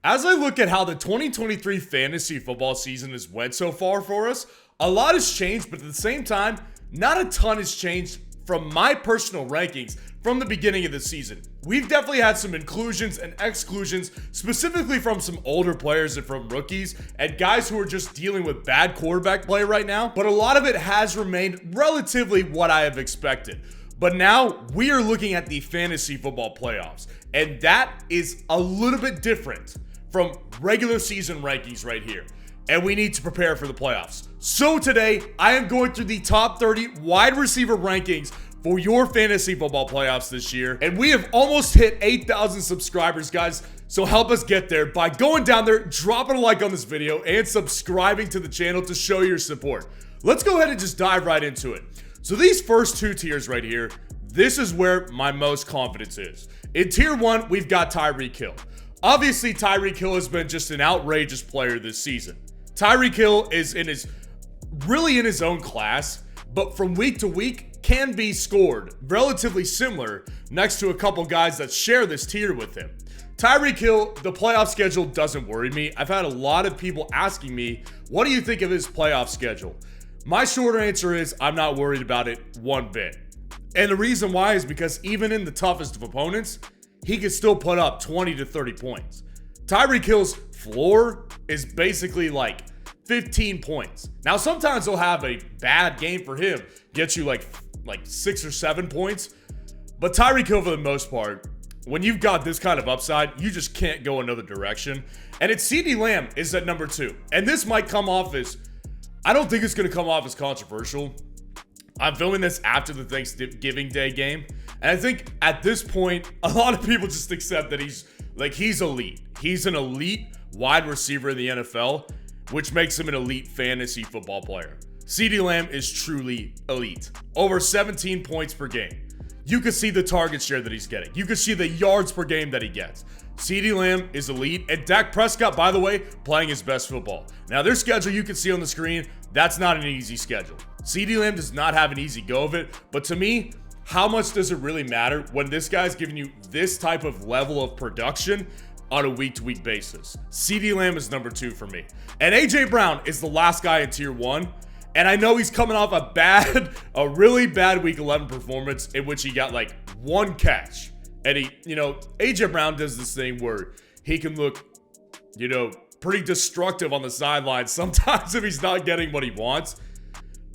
As I look at how the 2023 fantasy football season has went so far for us, a lot has changed, but at the same time, not a ton has changed from my personal rankings from the beginning of the season. We've definitely had some inclusions and exclusions, specifically from some older players and from rookies and guys who are just dealing with bad quarterback play right now, but a lot of it has remained relatively what I have expected. But now we are looking at the fantasy football playoffs, and that is a little bit different from regular season rankings right here. And we need to prepare for the playoffs. So today, I am going through the top 30 wide receiver rankings for your fantasy football playoffs this year. And we have almost hit 8,000 subscribers, guys. So help us get there by going down there, dropping a like on this video, and subscribing to the channel to show your support. Let's go ahead and just dive right into it. So these first two tiers right here, this is where my most confidence is. In tier 1, we've got Tyreek Hill. Obviously, Tyreek Hill has been just an outrageous player this season. Tyreek Hill is really in his own class, but from week to week can be scored relatively similar next to a couple guys that share this tier with him. Tyreek Hill, the playoff schedule doesn't worry me. I've had a lot of people asking me, what do you think of his playoff schedule? My short answer is I'm not worried about it one bit. And the reason why is because even in the toughest of opponents, he can still put up 20 to 30 points. Tyreek Hill's floor is basically like 15 points. Now, sometimes he'll have a bad game for him, get you like 6 or 7 points. But Tyreek Hill, for the most part, when you've got this kind of upside, you just can't go another direction. And it's CeeDee Lamb is at number 2. And this might come off as, I don't think it's going to come off as controversial. I'm filming this after the Thanksgiving Day game. And I think at this point, a lot of people just accept that he's elite. He's an elite wide receiver in the NFL, which makes him an elite fantasy football player. CeeDee Lamb is truly elite. Over 17 points per game. You can see the target share that he's getting. You can see the yards per game that he gets. CeeDee Lamb is elite. And Dak Prescott, by the way, playing his best football. Now, their schedule you can see on the screen, that's not an easy schedule. CeeDee Lamb does not have an easy go of it. But to me, how much does it really matter when this guy's giving you this type of level of production on a week-to-week basis? CeeDee Lamb is number 2 for me. And A.J. Brown is the last guy in tier 1. And I know he's coming off a really bad week 11 performance in which he got like 1 catch. And A.J. Brown does this thing where he can look, pretty destructive on the sidelines sometimes if he's not getting what he wants.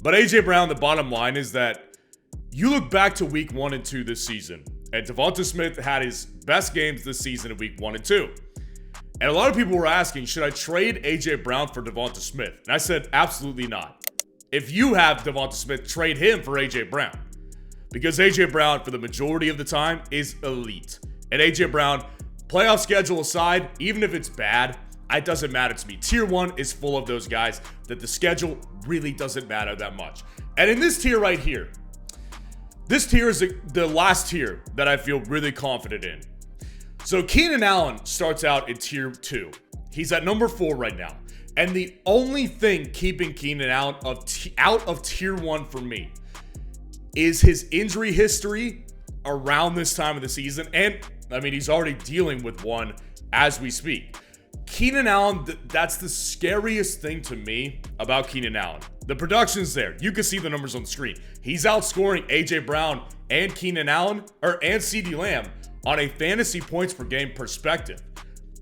But A.J. Brown, the bottom line is that you look back to week 1 and 2 this season, and Devonta Smith had his best games this season in week 1 and 2. And a lot of people were asking, should I trade A.J. Brown for Devonta Smith? And I said, absolutely not. If you have Devonta Smith, trade him for A.J. Brown. Because A.J. Brown, for the majority of the time, is elite. And A.J. Brown, playoff schedule aside, even if it's bad, it doesn't matter to me. Tier 1 is full of those guys that the schedule really doesn't matter that much. And in this tier right here, this tier is the last tier that I feel really confident in. So Keenan Allen starts out in tier 2. He's at number 4 right now. And the only thing keeping Keenan Allen out of tier 1 for me is his injury history around this time of the season. And, he's already dealing with one as we speak. Keenan Allen, that's the scariest thing to me about Keenan Allen. The production's there. You can see the numbers on the screen. He's outscoring A.J. Brown and Keenan Allen, and CeeDee Lamb on a fantasy points per game perspective.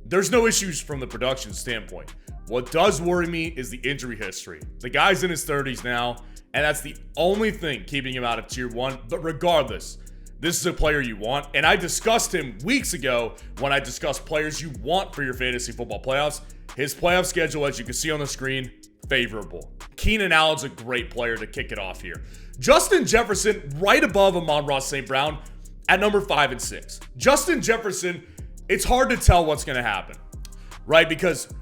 There's no issues from the production standpoint. What does worry me is the injury history. The guy's in his 30s now, and that's the only thing keeping him out of tier 1. But regardless, this is a player you want, and I discussed him weeks ago when I discussed players you want for your fantasy football playoffs. His playoff schedule, as you can see on the screen, favorable. Keenan Allen's a great player to kick it off here. Justin Jefferson, right above Amon-Ra St. Brown at number 5 and 6. Justin Jefferson, it's hard to tell what's going to happen, right? Because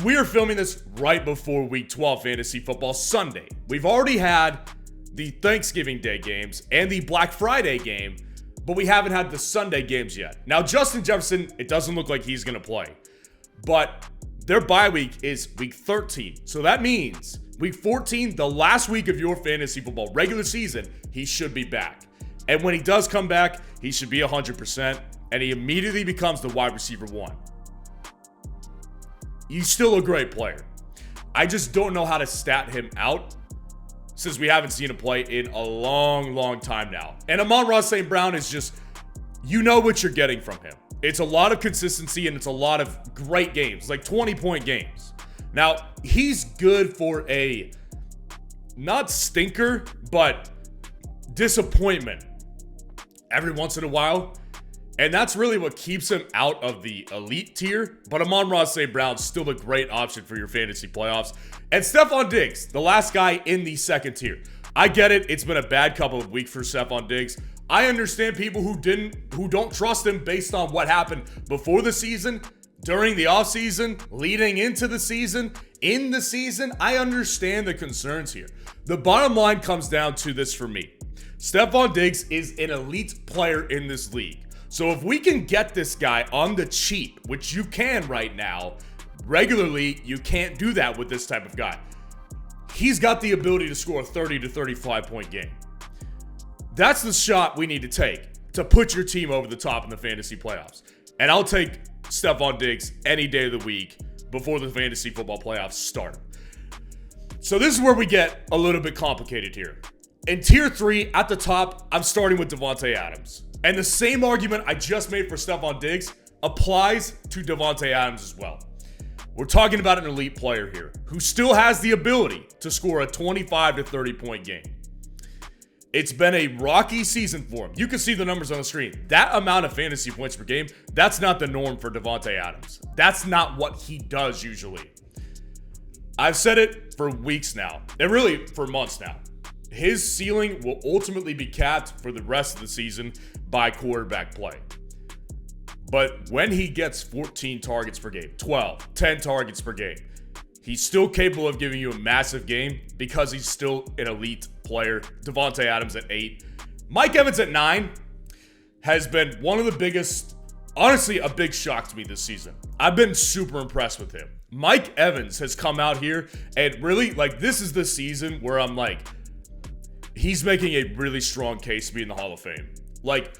we are filming this right before week 12 fantasy football Sunday. We've already had the Thanksgiving Day games and the Black Friday game, but we haven't had the Sunday games yet. Now, Justin Jefferson, it doesn't look like he's going to play, but their bye week is week 13. So that means week 14, the last week of your fantasy football regular season, he should be back. And when he does come back, he should be 100%, and he immediately becomes the wide receiver 1. he's still a great player. I just don't know how to stat him out since we haven't seen him play in a long time now. And Amon-Ra St. Brown is just, you know what you're getting from him. It's a lot of consistency and it's a lot of great games, like 20-point games. Now, he's good for a, not stinker, but disappointment every once in a while. And that's really what keeps him out of the elite tier. But Amon-Ra St. Brown's still a great option for your fantasy playoffs. And Stephon Diggs, the last guy in the second tier. I get it. It's been a bad couple of weeks for Stephon Diggs. I understand people who don't trust him based on what happened before the season, during the offseason, leading into the season, in the season. I understand the concerns here. The bottom line comes down to this for me. Stephon Diggs is an elite player in this league. So if we can get this guy on the cheap, which you can right now, regularly, you can't do that with this type of guy. He's got the ability to score a 30 to 35 point game. That's the shot we need to take to put your team over the top in the fantasy playoffs. And I'll take Stephon Diggs any day of the week before the fantasy football playoffs start. So this is where we get a little bit complicated here. In tier 3, at the top, I'm starting with Davante Adams. And the same argument I just made for Stephon Diggs applies to Davante Adams as well. We're talking about an elite player here who still has the ability to score a 25 to 30 point game. It's been a rocky season for him. You can see the numbers on the screen. That amount of fantasy points per game, that's not the norm for Davante Adams. That's not what he does usually. I've said it for weeks now, and really for months now. His ceiling will ultimately be capped for the rest of the season by quarterback play. But when he gets 14 targets per game, 12, 10 targets per game, he's still capable of giving you a massive game because he's still an elite player. Davante Adams at 8. Mike Evans at 9 has been one of the biggest, honestly, a big shock to me this season. I've been super impressed with him. Mike Evans has come out here and really, like, this is the season where I'm like, he's making a really strong case to be in the Hall of Fame. Like,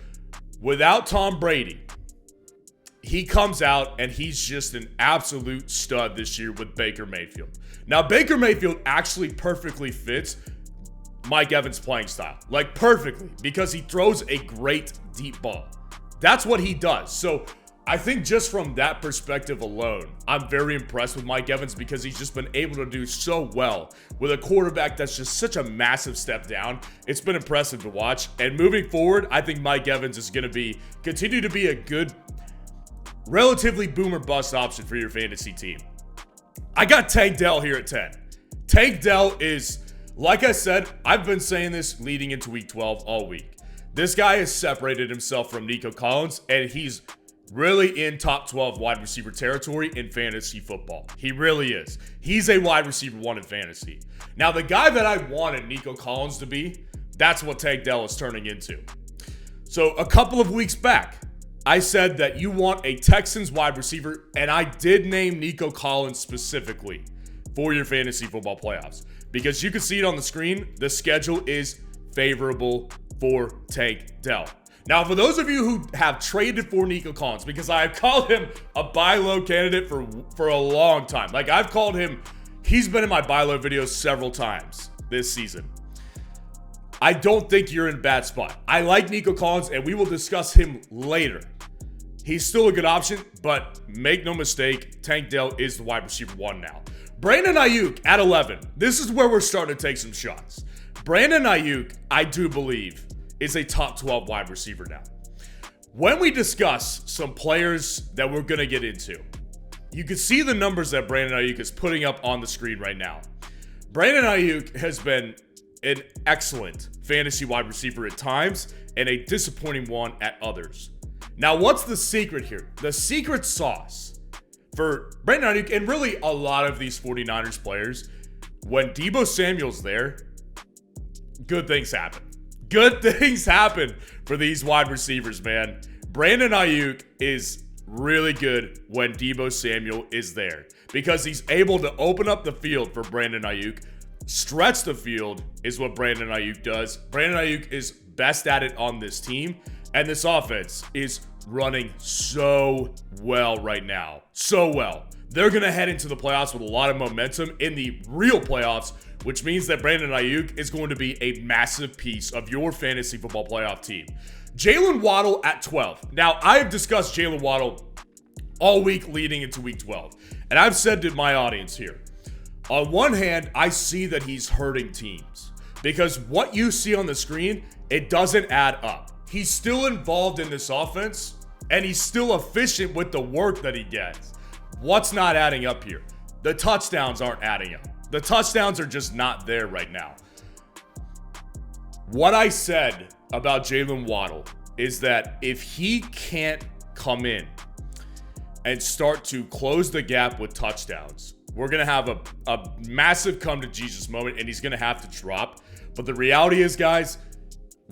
without Tom Brady, he comes out and he's just an absolute stud this year with Baker Mayfield. Now, Baker Mayfield actually perfectly fits Mike Evans' playing style. Like, perfectly, because he throws a great deep ball. That's what he does. So, I think just from that perspective alone, I'm very impressed with Mike Evans because he's just been able to do so well with a quarterback that's just such a massive step down. It's been impressive to watch. And moving forward, I think Mike Evans is going to continue to be a good, relatively boom or bust option for your fantasy team. I got Tank Dell here at 10. Tank Dell is, like I said, I've been saying this leading into week 12 all week. This guy has separated himself from Nico Collins, and he's really in top 12 wide receiver territory in fantasy football. He really is. He's a wide receiver 1 in fantasy. Now, the guy that I wanted Nico Collins to be, that's what Tank Dell is turning into. So a couple of weeks back, I said that you want a Texans wide receiver, and I did name Nico Collins specifically for your fantasy football playoffs. Because you can see it on the screen, the schedule is favorable for Tank Dell. Now, for those of you who have traded for Nico Collins, because I have called him a buy low candidate for a long time. Like, I've called him, he's been in my buy low videos several times this season. I don't think you're in a bad spot. I like Nico Collins, and we will discuss him later. He's still a good option, but make no mistake, Tank Dell is the wide receiver 1 now. Brandon Ayuk at 11. This is where we're starting to take some shots. Brandon Ayuk, I do believe, is a top 12 wide receiver now. When we discuss some players that we're going to get into, you can see the numbers that Brandon Ayuk is putting up on the screen right now. Brandon Ayuk has been an excellent fantasy wide receiver at times and a disappointing one at others. Now, what's the secret here? The secret sauce for Brandon Ayuk, and really a lot of these 49ers players, when Deebo Samuel's there, good things happen. Good things happen for these wide receivers, man. Brandon Ayuk is really good when Deebo Samuel is there because he's able to open up the field for Brandon Ayuk. Stretch the field is what Brandon Ayuk does. Brandon Ayuk is best at it on this team, and this offense is running so well right now. So well. they're going to head into the playoffs with a lot of momentum in the real playoffs, which means that Brandon Ayuk is going to be a massive piece of your fantasy football playoff team. Jalen Waddle at 12. Now, I have discussed Jalen Waddle all week leading into week 12. And I've said to my audience here, on one hand, I see that he's hurting teams because what you see on the screen, it doesn't add up. He's still involved in this offense and he's still efficient with the work that he gets. What's not adding up here? The touchdowns aren't adding up. The touchdowns are just not there right now. What I said about Jalen Waddle is that if he can't come in and start to close the gap with touchdowns, we're going to have a massive come to Jesus moment and he's going to have to drop. But the reality is, guys,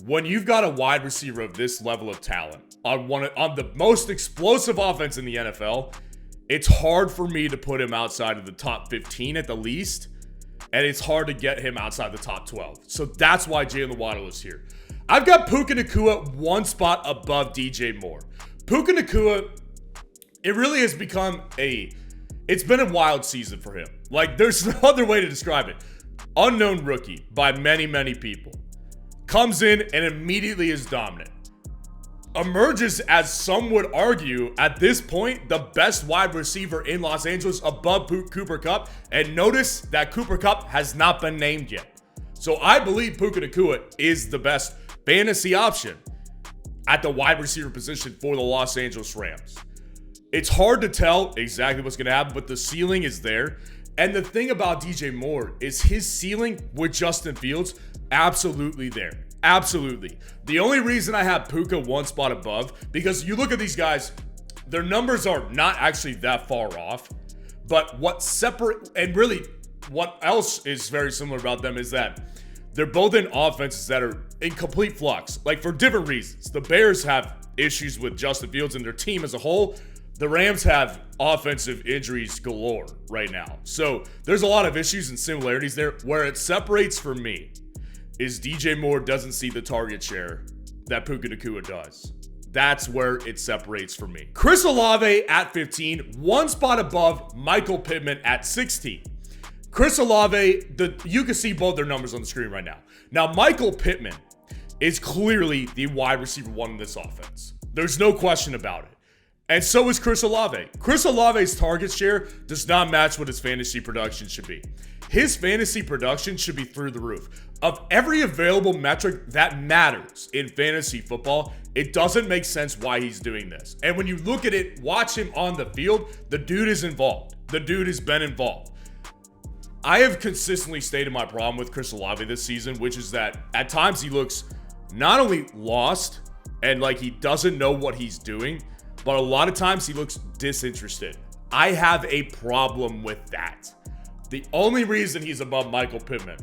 when you've got a wide receiver of this level of talent on the most explosive offense in the NFL, it's hard for me to put him outside of the top 15 at the least, and it's hard to get him outside the top 12. So that's why Jalen Waddle is here. I've got Puka Nacua one spot above DJ Moore. Puka Nacua, it really has become it's been a wild season for him. Like, there's no other way to describe it. Unknown rookie by many, many people. Comes in and immediately is dominant. Emerges as some would argue at this point the best wide receiver in Los Angeles above Cooper Kupp, and notice that Cooper Kupp has not been named yet. So I believe Puka Nacua is the best fantasy option at the wide receiver position for the Los Angeles Rams. It's hard to tell exactly what's going to happen, but the ceiling is there. And the thing about DJ Moore is his ceiling with Justin Fields absolutely there. Absolutely. The only reason I have Puka one spot above, because you look at these guys, their numbers are not actually that far off. But what else is very similar about them is that they're both in offenses that are in complete flux, like for different reasons. The Bears have issues with Justin Fields and their team as a whole. The Rams have offensive injuries galore right now. So there's a lot of issues and similarities there. Where it separates for me is DJ Moore doesn't see the target share that Puka Nacua does. That's where it separates for me. Chris Olave at 15, one spot above Michael Pittman at 16. Chris Olave, you can see both their numbers on the screen right now. Now, Michael Pittman is clearly the wide receiver one in this offense. There's no question about it. And so is Chris Olave. Chris Olave's target share does not match what his fantasy production should be. His fantasy production should be through the roof. Of every available metric that matters in fantasy football, it doesn't make sense why he's doing this. And when you look at it, watch him on the field, the dude is involved. The dude has been involved. I have consistently stated my problem with Chris Olave this season, which is that at times he looks not only lost and like he doesn't know what he's doing, but a lot of times he looks disinterested. I have a problem with that. The only reason he's above Michael Pittman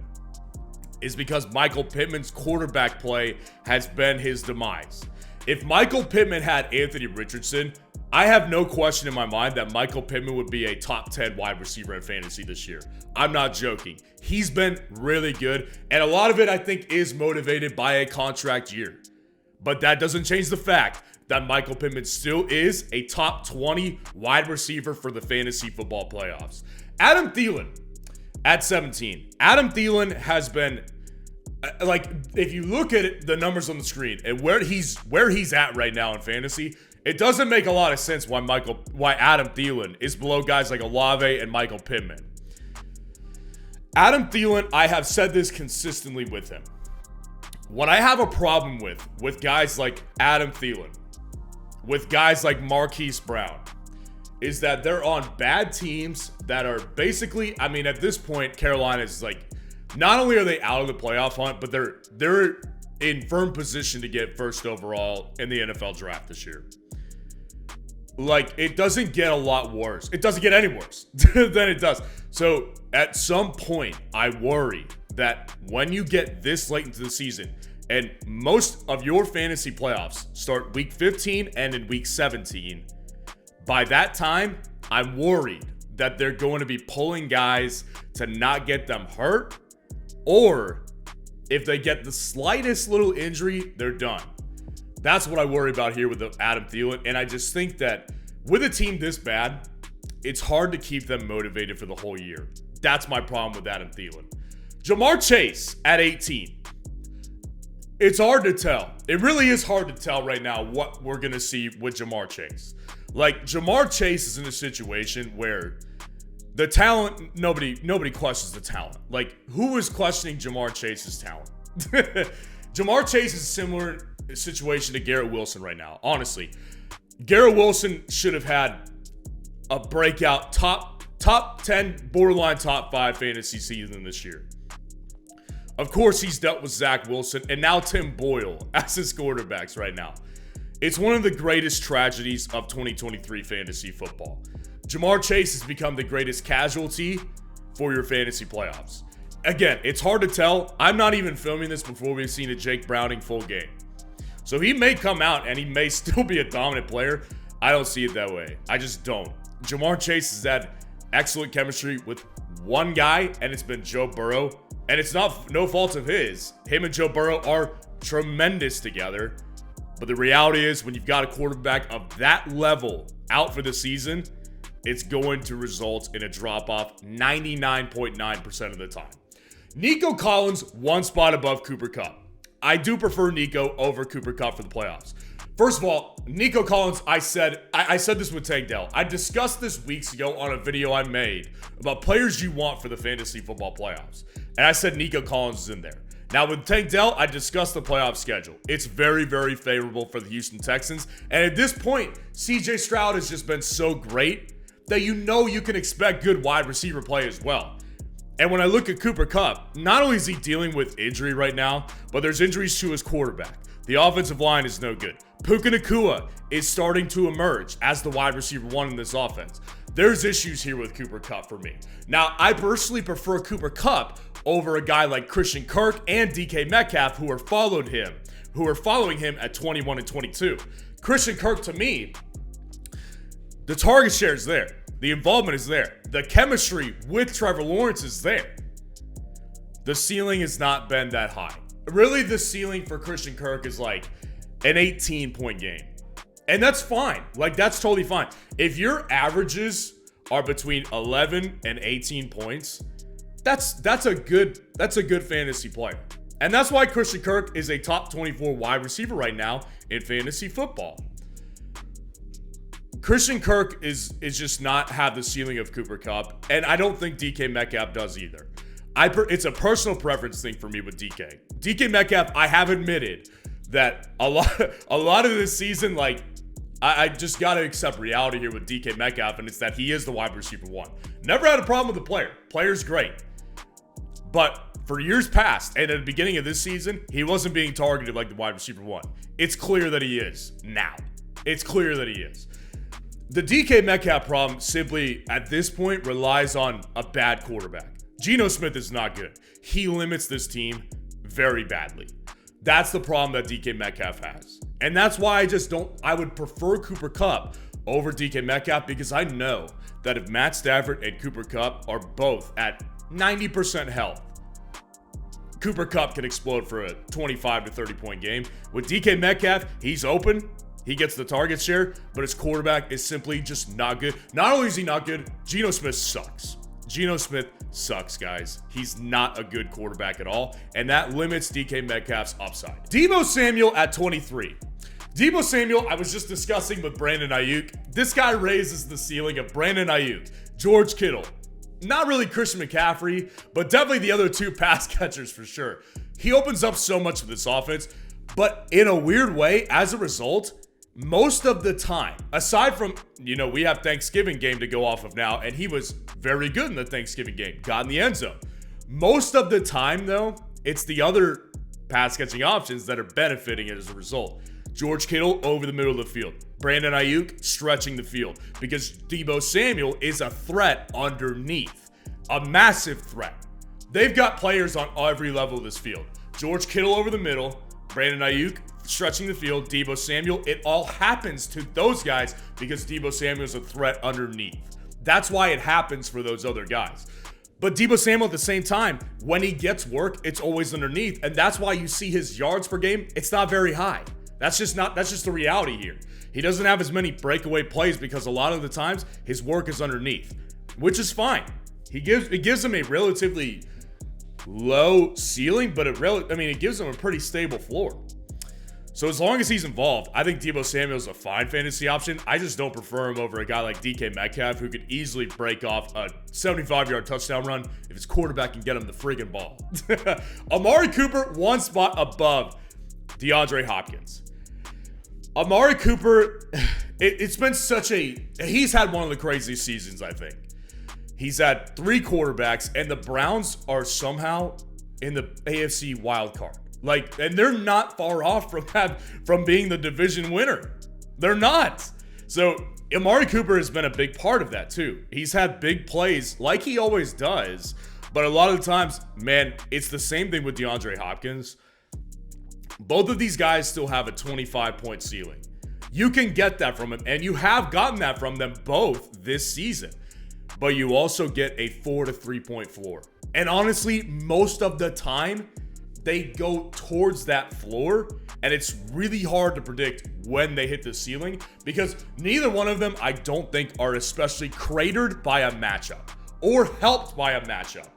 is because Michael Pittman's quarterback play has been his demise. If Michael Pittman had Anthony Richardson, I have no question in my mind that Michael Pittman would be a top 10 wide receiver in fantasy this year. I'm not joking. He's been really good, and a lot of it I think is motivated by a contract year. But that doesn't change the fact that Michael Pittman still is a top 20 wide receiver for the fantasy football playoffs. Adam Thielen at 17. Adam Thielen has been, like, if you look at it, the numbers on the screen and where he's at right now in fantasy, it doesn't make a lot of sense why Adam Thielen is below guys like Olave and Michael Pittman. Adam Thielen, I have said this consistently with him. What I have a problem with guys like Adam Thielen, with guys like Marquise Brown, is that they're on bad teams that are basically, I mean, at this point, Carolina is like, not only are they out of the playoff hunt, but they're in firm position to get first overall in the NFL draft this year. Like, it doesn't get a lot worse. It doesn't get any worse than it does. So at some point, I worry that when you get this late into the season, and most of your fantasy playoffs start week 15 and in week 17, by that time, I'm worried that they're going to be pulling guys to not get them hurt, or if they get the slightest little injury, they're done. That's what I worry about here with Adam Thielen, and I just think that with a team this bad, it's hard to keep them motivated for the whole year. That's my problem with Adam Thielen. Jamar Chase at 18. It's hard to tell. It really is hard to tell right now what we're going to see with Jamar Chase. Like, Jamar Chase is in a situation where the talent, nobody questions the talent. Like, who is questioning Jamar Chase's talent? Jamar Chase is a similar situation to Garrett Wilson right now, honestly. Garrett Wilson should have had a breakout top 10, borderline top 5 fantasy season this year. Of course, he's dealt with Zach Wilson and now Tim Boyle as his quarterbacks right now. It's one of the greatest tragedies of 2023 fantasy football. Jamar Chase has become the greatest casualty for your fantasy playoffs. Again, it's hard to tell. I'm not even filming this before we've seen a Jake Browning full game. So he may come out and he may still be a dominant player. I don't see it that way. I just don't. Jamar Chase has had excellent chemistry with one guy, and it's been Joe Burrow. And it's no fault of his. Him and Joe Burrow are tremendous together. But the reality is, when you've got a quarterback of that level out for the season, it's going to result in a drop-off 99.9% of the time. Nico Collins, one spot above Cooper Kupp. I do prefer Nico over Cooper Kupp for the playoffs. First of all, Nico Collins, I said this with Tank Dell. I discussed this weeks ago on a video I made about players you want for the fantasy football playoffs. And I said Nico Collins is in there. Now with Tank Dell, I discussed the playoff schedule. It's very, very favorable for the Houston Texans. And at this point, CJ Stroud has just been so great that you know you can expect good wide receiver play as well. And when I look at Cooper Kupp, not only is he dealing with injury right now, but there's injuries to his quarterback. The offensive line is no good. Puka Nacua is starting to emerge as the wide receiver one in this offense. There's issues here with Cooper Kupp for me. Now, I personally prefer Cooper Kupp over a guy like Christian Kirk and DK Metcalf who are following him at 21 and 22. Christian Kirk, to me, the target share is there. The involvement is there. The chemistry with Trevor Lawrence is there. The ceiling has not been that high. Really, the ceiling for Christian Kirk is like an 18-point game. And that's fine. Like, that's totally fine. If your averages are between 11 and 18 points, that's a good fantasy player. And that's why Christian Kirk is a top 24 wide receiver right now in fantasy football. Christian Kirk is just not have the ceiling of Cooper Kupp, and I don't think DK Metcalf does either. It's a personal preference thing for me with DK. DK Metcalf, I have admitted that a lot of this season, like, I just got to accept reality here with DK Metcalf, and it's that he is the wide receiver one. Never had a problem with the player. Player's great. But for years past, and at the beginning of this season, he wasn't being targeted like the wide receiver one. It's clear that he is now. It's clear that he is. The DK Metcalf problem simply, at this point, relies on a bad quarterback. Geno Smith is not good. He limits this team very badly. That's the problem that DK Metcalf has. And that's why I would prefer Cooper Kupp over DK Metcalf, because I know that if Matt Stafford and Cooper Kupp are both at 90% health, Cooper Kupp can explode for a 25 to 30 point game. With DK Metcalf, he's open. He gets the target share, but his quarterback is simply just not good. Not only is he not good, Geno Smith sucks. Geno Smith sucks, guys. He's not a good quarterback at all, and that limits DK Metcalf's upside. Deebo Samuel at 23. Deebo Samuel, I was just discussing with Brandon Ayuk. This guy raises the ceiling of Brandon Ayuk, George Kittle. Not really Christian McCaffrey, but definitely the other two pass catchers for sure. He opens up so much of this offense, but in a weird way, as a result, most of the time, aside from, we have Thanksgiving game to go off of now, and he was very good in the Thanksgiving game, got in the end zone. Most of the time, though, it's the other pass catching options that are benefiting it as a result. George Kittle over the middle of the field. Brandon Ayuk stretching the field, because Deebo Samuel is a threat underneath, a massive threat. They've got players on every level of this field. George Kittle over the middle, Brandon Ayuk stretching the field, Deebo Samuel. It all happens to those guys because Deebo Samuel is a threat underneath. That's why it happens for those other guys. But Deebo Samuel at the same time, when he gets work, it's always underneath. And that's why you see his yards per game, it's not very high. That's just the reality here. He doesn't have as many breakaway plays because a lot of the times his work is underneath, which is fine. It gives him a relatively low ceiling, but it gives him a pretty stable floor. So as long as he's involved, I think Deebo Samuel's a fine fantasy option. I just don't prefer him over a guy like DK Metcalf, who could easily break off a 75-yard touchdown run if his quarterback can get him the friggin' ball. Amari Cooper, one spot above DeAndre Hopkins. Amari Cooper, it's been he's had one of the craziest seasons, I think. He's had 3 quarterbacks, and the Browns are somehow in the AFC wild card. And they're not far off from being the division winner. They're not. So Amari Cooper has been a big part of that too. He's had big plays like he always does, but a lot of the times, man, it's the same thing with DeAndre Hopkins. Both of these guys still have a 25-point ceiling. You can get that from him, and you have gotten that from them both this season. But you also get a 4 to 3-point floor. And honestly, most of the time, they go towards that floor, and it's really hard to predict when they hit the ceiling because neither one of them, I don't think, are especially cratered by a matchup or helped by a matchup.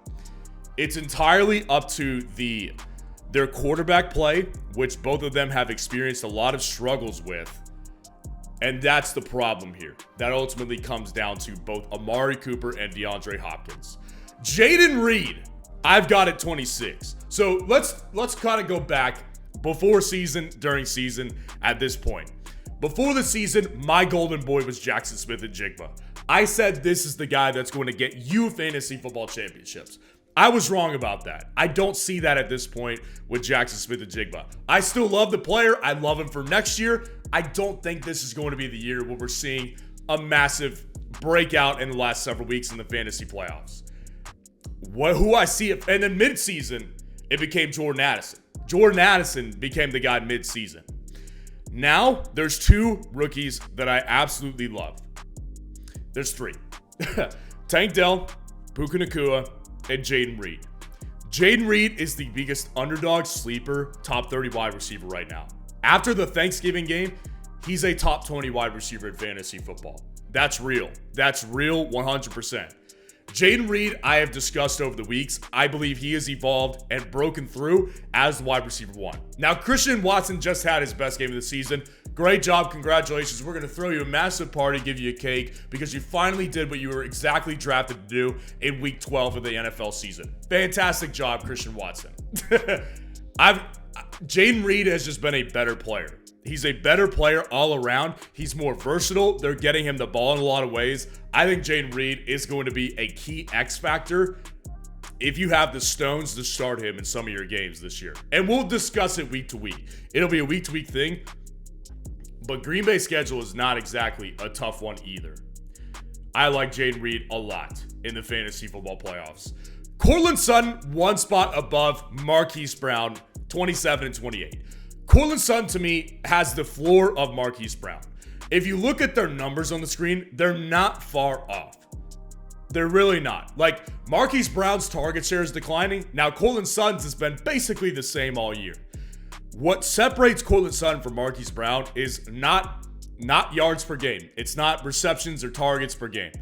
It's entirely up to their quarterback play, which both of them have experienced a lot of struggles with. And that's the problem here. That ultimately comes down to both Amari Cooper and DeAndre Hopkins. Jaden Reed, I've got it 26. So let's kind of go back before season, during season, at this point. Before the season, my golden boy was Jackson Smith-Njigba. I said this is the guy that's going to get you fantasy football championships. I was wrong about that. I don't see that at this point with Jackson Smith-Njigba. I still love the player. I love him for next year. I don't think this is going to be the year where we're seeing a massive breakout in the last several weeks in the fantasy playoffs. Who I see it, and then mid-season, it became Jordan Addison. Jordan Addison became the guy mid-season. Now, there's 2 rookies that I absolutely love. There's 3. Tank Dell, Puka Nacua, and Jaden Reed. Jaden Reed is the biggest underdog sleeper top 30 wide receiver right now. After the Thanksgiving game, he's a top 20 wide receiver in fantasy football. That's real. That's real 100%. Jaden Reed, I have discussed over the weeks. I believe he has evolved and broken through as the wide receiver 1. Now, Christian Watson just had his best game of the season. Great job. Congratulations. We're going to throw you a massive party, give you a cake, because you finally did what you were exactly drafted to do in week 12 of the NFL season. Fantastic job, Christian Watson. Jaden Reed has just been a better player. He's a better player all around. He's more versatile. They're getting him the ball in a lot of ways. I think Jaden Reed is going to be a key X factor if you have the stones to start him in some of your games this year. And we'll discuss it week to week. It'll be a week-to-week thing. But Green Bay's schedule is not exactly a tough one either. I like Jaden Reed a lot in the fantasy football playoffs. Courtland Sutton, 1 spot above Marquise Brown, 27 and 28. Courtland Sutton, to me, has the floor of Marquise Brown. If you look at their numbers on the screen, they're not far off. They're really not. Marquise Brown's target share is declining. Now, Courtland Sutton's has been basically the same all year. What separates Courtland Sutton from Marquise Brown is not yards per game. It's not receptions or targets per game.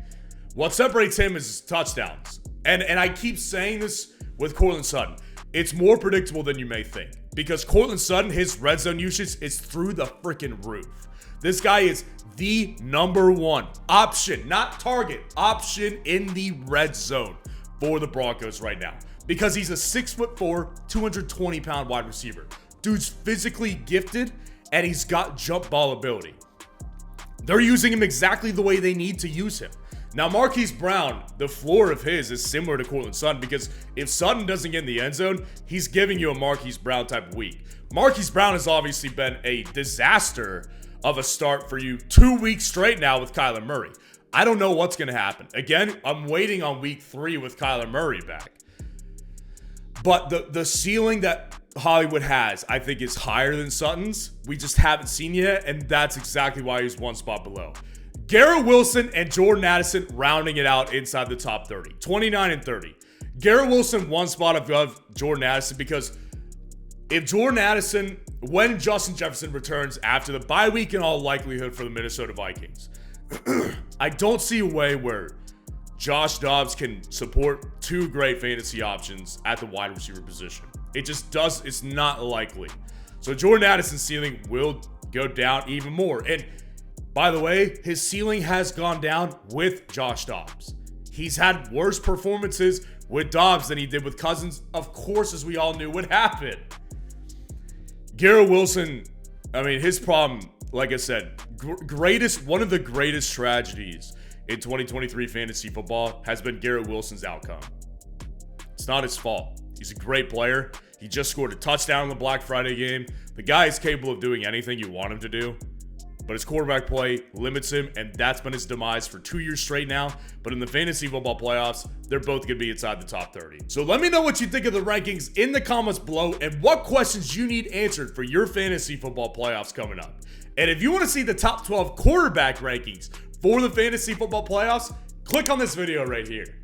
What separates him is touchdowns. And I keep saying this with Courtland Sutton. It's more predictable than you may think. Because Courtland Sutton, his red zone usage is through the freaking roof. This guy is the number 1 option, not target, option in the red zone for the Broncos right now. Because he's a 6'4", 220-pound wide receiver. Dude's physically gifted, and he's got jump ball ability. They're using him exactly the way they need to use him. Now, Marquise Brown, the floor of his is similar to Courtland Sutton because if Sutton doesn't get in the end zone, he's giving you a Marquise Brown type of week. Marquise Brown has obviously been a disaster of a start for you 2 weeks straight now with Kyler Murray. I don't know what's going to happen. Again, I'm waiting on week 3 with Kyler Murray back. But the ceiling that Hollywood has, I think, is higher than Sutton's. We just haven't seen yet, and that's exactly why he's 1 spot below. Garrett Wilson and Jordan Addison rounding it out inside the top 30. 29 and 30. Garrett Wilson 1 spot above Jordan Addison because If Jordan Addison, when Justin Jefferson returns after the bye week in all likelihood for the Minnesota Vikings, I don't see a way where Josh Dobbs can support two great fantasy options at the wide receiver position. It just does. It's not likely. So Jordan Addison's ceiling will go down even more. And by the way, his ceiling has gone down with Josh Dobbs. He's had worse performances with Dobbs than he did with Cousins, of course, as we all knew would happen. Garrett Wilson, I mean, his problem, like I said, one of the greatest tragedies in 2023 fantasy football has been Garrett Wilson's outcome. It's not his fault. He's a great player. He just scored a touchdown in the Black Friday game. The guy is capable of doing anything you want him to do, but his quarterback play limits him, and that's been his demise for 2 years straight now. But in the fantasy football playoffs, they're both going to be inside the top 30. So let me know what you think of the rankings in the comments below and what questions you need answered for your fantasy football playoffs coming up. And if you want to see the top 12 quarterback rankings for the fantasy football playoffs, click on this video right here.